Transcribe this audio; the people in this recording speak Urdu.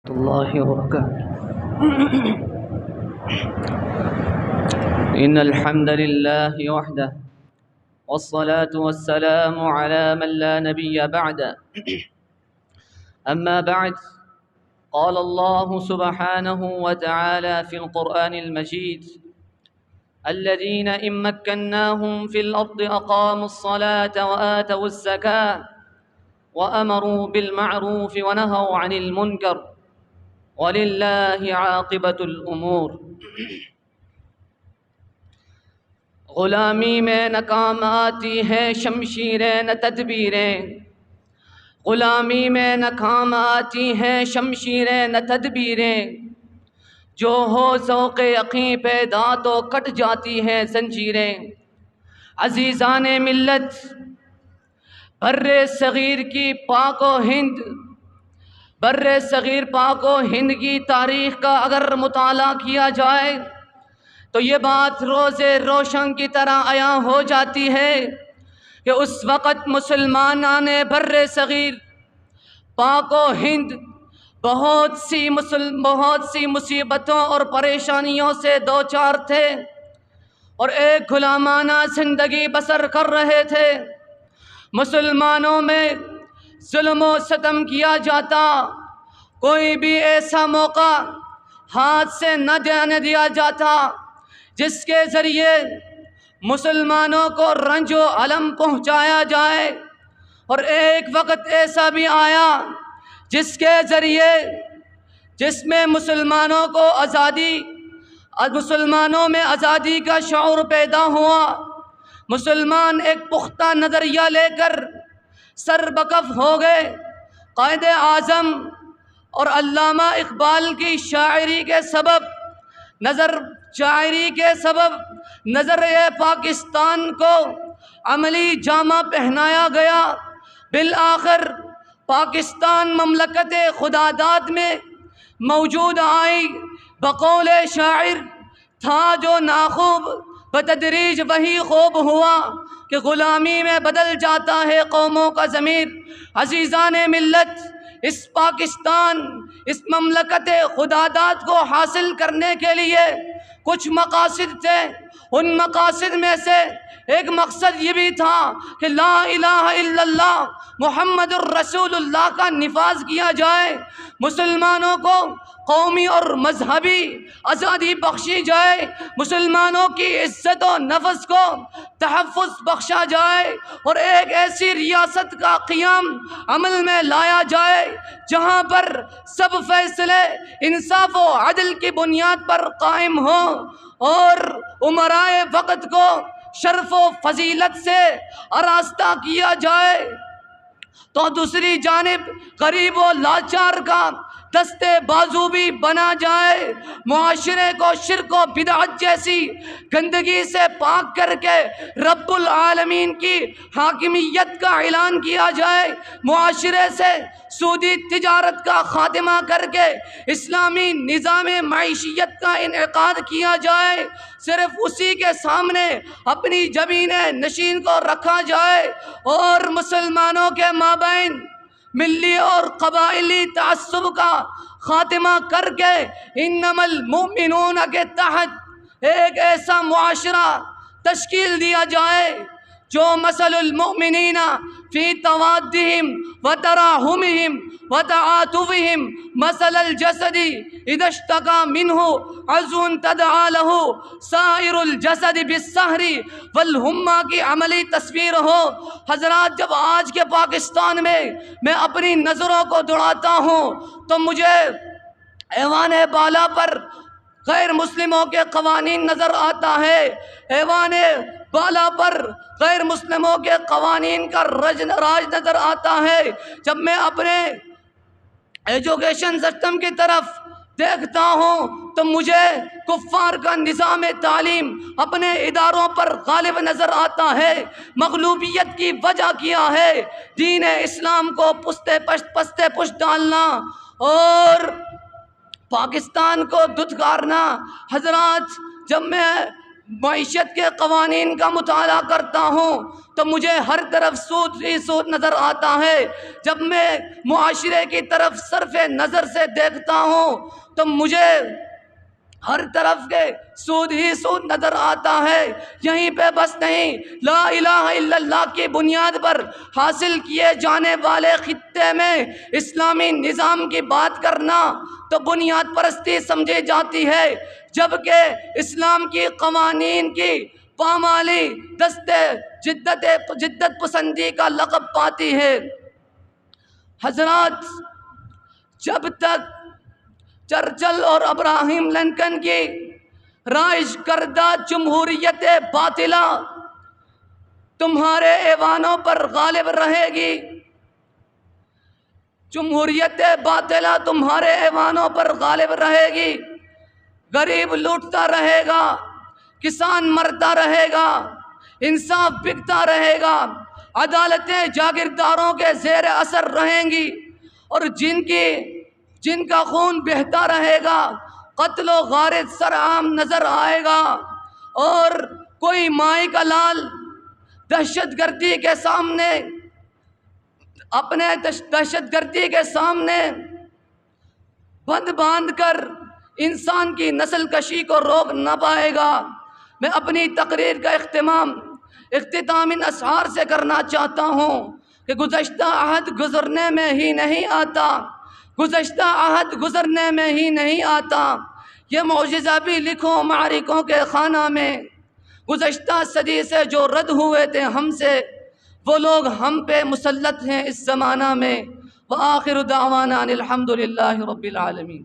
الله وبركاته. إن الحمد لله وحده والصلاة والسلام على من لا نبي بعده. أما بعد، قال الله سبحانه وتعالى في القرآن المجيد: الذين إن مكناهم في الأرض أقاموا الصلاة وآتوا الزكاة وأمروا بالمعروف ونهوا عن المنكر وَلِلَّهِ عَاقِبَةُ الْأُمُورِ۔ غلامی میں ناکام آتی ہیں شمشیریں نہ تدبیریں، غلامی میں ناکام آتی ہیں شمشیریں نہ تدبیریں، جو ہو ذوق یقین پیدا تو کٹ جاتی ہیں زنجیریں۔ عزیزان ملت، بر صغیر کی پاک و ہند، بر صغیر پاک و ہند کی تاریخ کا اگر مطالعہ کیا جائے تو یہ بات روز روشن کی طرح عیاں ہو جاتی ہے کہ اس وقت مسلمانان بر صغیر پاک و ہند بہت سی مصیبتوں اور پریشانیوں سے دوچار تھے اور ایک غلامانہ زندگی بسر کر رہے تھے۔ مسلمانوں میں ظلم و ستم کیا جاتا، کوئی بھی ایسا موقع ہاتھ سے نہ جانے دیا جاتا جس کے ذریعے مسلمانوں کو رنج و الم پہنچایا جائے، اور ایک وقت ایسا بھی آیا جس میں مسلمانوں میں آزادی کا شعور پیدا ہوا۔ مسلمان ایک پختہ نظریہ لے کر سربکف ہو گئے۔ قائد اعظم اور علامہ اقبال کی شاعری کے سبب نظر پاکستان کو عملی جامہ پہنایا گیا۔ بالآخر پاکستان مملکت خداداد میں موجود آئی۔ بقول شاعر تھا جو ناخوب بتدریج وہی خوب ہوا کہ غلامی میں بدل جاتا ہے قوموں کا ضمیر۔ عزیزان ملت، اس مملکت خداداد کو حاصل کرنے کے لیے کچھ مقاصد تھے۔ ان مقاصد میں سے ایک مقصد یہ بھی تھا کہ لا الہ الا اللہ محمد الرسول اللہ کا نفاذ کیا جائے، مسلمانوں کو قومی اور مذہبی آزادی بخشی جائے، مسلمانوں کی عزت و نفس کو تحفظ بخشا جائے، اور ایک ایسی ریاست کا قیام عمل میں لایا جائے جہاں پر سب فیصلے انصاف و عدل کی بنیاد پر قائم ہوں، اور امرائے وقت کو شرف و فضیلت سے آراستہ کیا جائے، تو دوسری جانب غریب و لاچار کا دستے بازو بھی بنا جائے۔ معاشرے کو شرک و بدعت جیسی گندگی سے پاک کر کے رب العالمین کی حاکمیت کا اعلان کیا جائے، معاشرے سے سودی تجارت کا خاتمہ کر کے اسلامی نظام معیشیت کا انعقاد کیا جائے، صرف اسی کے سامنے اپنی جبین نشین کو رکھا جائے، اور مسلمانوں کے مابین ملی اور قبائلی تعصب کا خاتمہ کر کے انما المؤمنون کے تحت ایک ایسا معاشرہ تشکیل دیا جائے جو مثل المؤمنین فی توادہم وتراحمہم وتعاطفہم مثل الجسد اذا اشتکا منہ عضو تداعی لہ سائر الجسد بالسہر والحمى کی عملی تصویر ہو۔ حضرات، جب آج کے پاکستان میں اپنی نظروں کو دوڑاتا ہوں تو مجھے ایوان بالا پر غیر مسلموں کے قوانین نظر آتا ہے، ایوان بالا پر غیر مسلموں کے قوانین کا راج نظر آتا ہے۔ جب میں اپنے ایجوکیشن سسٹم کی طرف دیکھتا ہوں تو مجھے کفار کا نظام تعلیم اپنے اداروں پر غالب نظر آتا ہے۔ مغلوبیت کی وجہ کیا ہے؟ دین اسلام کو پستے پشت ڈالنا اور پاکستان کو دھتکارنا۔ حضرات، جب میں معیشت کے قوانین کا مطالعہ کرتا ہوں تو مجھے ہر طرف سود ہی سود نظر آتا ہے۔ جب میں معاشرے کی طرف صرف نظر سے دیکھتا ہوں تو مجھے ہر طرف کے سود ہی سود نظر آتا ہے۔ یہیں پہ بس نہیں، لا الہ الا اللہ کی بنیاد پر حاصل کیے جانے والے خطے میں اسلامی نظام کی بات کرنا تو بنیاد پرستی سمجھی جاتی ہے، جبکہ اسلام کی قوانین کی پامالی جدت پسندی کا لقب پاتی ہے۔ حضرات، جب تک چرچل اور ابراہیم لنکن کی رائج کردہ جمہوریت باطلہ تمہارے ایوانوں پر غالب رہے گی، جمہوریت باطلہ تمہارے ایوانوں پر غالب رہے گی، غریب لوٹتا رہے گا، کسان مرتا رہے گا، انصاف بکتا رہے گا، عدالتیں جاگیرداروں کے زیر اثر رہیں گی، اور جن کا خون بہتا رہے گا، قتل و غارت سرعام نظر آئے گا، اور کوئی مائی کا لال دہشت گردی کے سامنے اپنے دہشت گردی کے سامنے بند باندھ کر انسان کی نسل کشی کو روک نہ پائے گا۔ میں اپنی تقریر کا اختتام ان اشعار سے کرنا چاہتا ہوں کہ گزشتہ عہد گزرنے میں ہی نہیں آتا، گزشتہ عہد گزرنے میں ہی نہیں آتا، یہ معجزہ بھی لکھو معرکوں کے خانہ میں، گزشتہ صدی سے جو رد ہوئے تھے ہم سے، وہ لوگ ہم پہ مسلط ہیں اس زمانہ میں۔ وآخر دعوانا ان الحمد للہ رب العالمین۔